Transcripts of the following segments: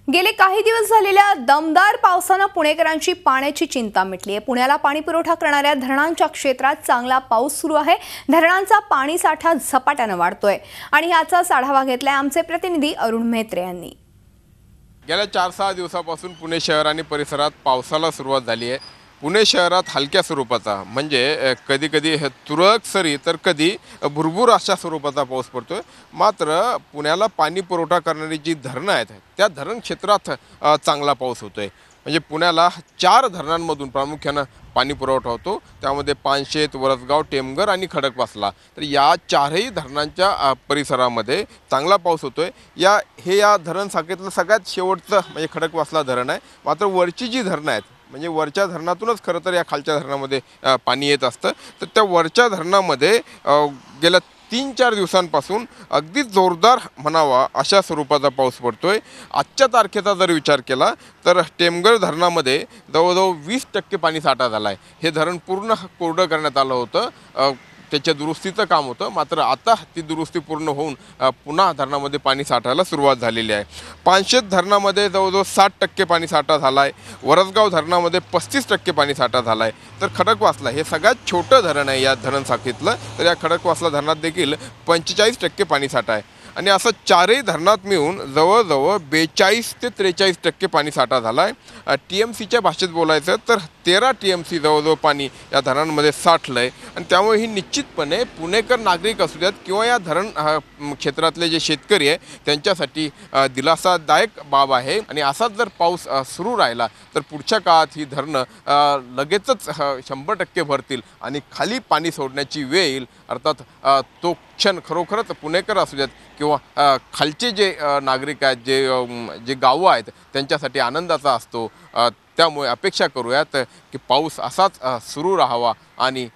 गेले काही दिवस झालेल्या दमदार पावसाने पुणेकरांची पाण्याची चिंता मिटली आहे। पुण्याला पाणी पुरवठा करणाऱ्या धरणांच्या क्षेत्रात चांगला पाऊस सुरू आहे। धरणांचा पाणी साठा झपाट्याने वाढतोय आणि याचाच आढावा घेतलाय आमचे प्रतिनिधी अरुण मेहत्रे यांनी। गेल्या 4-6 दिवसापासून पुणे शहर आणि परिसरात पावसाला सुरुवात झाली आहे। पुणे शहरात हलक्या स्वरूपाचा म्हणजे कधी कधी तुरळक सरी तर कधी भुरभुर अशा स्वरूपाचा पाऊस पडतोय। मात्र पुण्याला पाणी पुरवठा करणारी जी धरणं आहेत त्या धरण क्षेत्रात चांगला पाऊस होतोय। म्हणजे पुण्याला 4 धरणांमधून प्रामुख्याने पाणी पुरवठा होतो। त्यामध्ये पानशेत, वरसगाव, टेमघर आणि खडकवासला। तर या 4ही धरणांच्या परिसरामध्ये चांगला पाऊस होतोय। या धरण शाखेतलं सगळ्यात शेवटचं म्हणजे खडकवासला धरण आहे। मात्र वरची जी धरणं आहेत म्हणजे वरच्या धरणातूनच खरं तर या खालच्या धरणामध्ये पाणी येत असतं। तर त्या वरच्या धरणामध्ये गेल्या 3-4 दिवसांपासून अगदी जोरदार म्हणावा अशा स्वरूपाचा पाऊस पडतोय। आजच्या तारखेचा जर विचार केला तर टेमघर धरणामध्ये जवळजवळ 20% पाणी साठा झाला आहे। हे धरण पूर्ण कोरडं करण्यात आलं होतं, त्याच्या दुरुस्तीचं काम होतं। मात्र आता ती दुरुस्ती पूर्ण होऊन पुन्हा धरणामध्ये पाणी साठायला सुरुवात झालेली आहे। पानशेत धरणामध्ये जवळजवळ 60% पाणी साठा झाला आहे। वरसगाव धरणामध्ये 35% पाणी साठा झाला आहे। तर खडकवासला हे सगळ्यात छोटं धरण आहे या धरण शाखेतलं। तर या खडकवासला धरणात देखील 45% पाणी साठा आहे आणि असं 4ही धरणात मिळून जवळजवळ 42 ते 43% पाणी साठा झाला आहे। TMCच्या भाषेत बोलायचं तर 13 TMC जवळजवळ पाणी या धरणांमध्ये साठलं आहे आणि त्यामुळे ही निश्चितपणे पुणेकर नागरिक असू द्यात किंवा या धरण क्षेत्रातले जे शेतकरी आहे त्यांच्यासाठी दिलासादायक बाब आहे। आणि असाच जर पाऊस सुरू राहिला तर पुढच्या काळात ही धरणं लगेचच 100% भरतील आणि खाली पाणी सोडण्याची वेळ येईल। अर्थात तो क्षण खरोखरच पुणेकर असू द्यात किंवा खालचे जे नागरिक आहेत जे गावं आहेत त्यांच्यासाठी आनंदाचा असतो। त्यामुळे अपेक्षा करूयात की पाऊस असाच सुरू राहावा आणि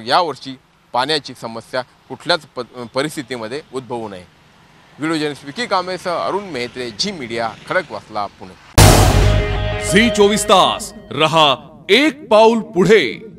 यावर्षी पाण्याची समस्या कुठल्याच परिस्थितीमध्ये उद्भवू नये। व्हिडिओ जर्नलिस्ट विकी कांबळेसह Arun Mehtre, Zee media, Khadakwasla, Pune. Zee 24 तास रहा एक पाऊल पुढे।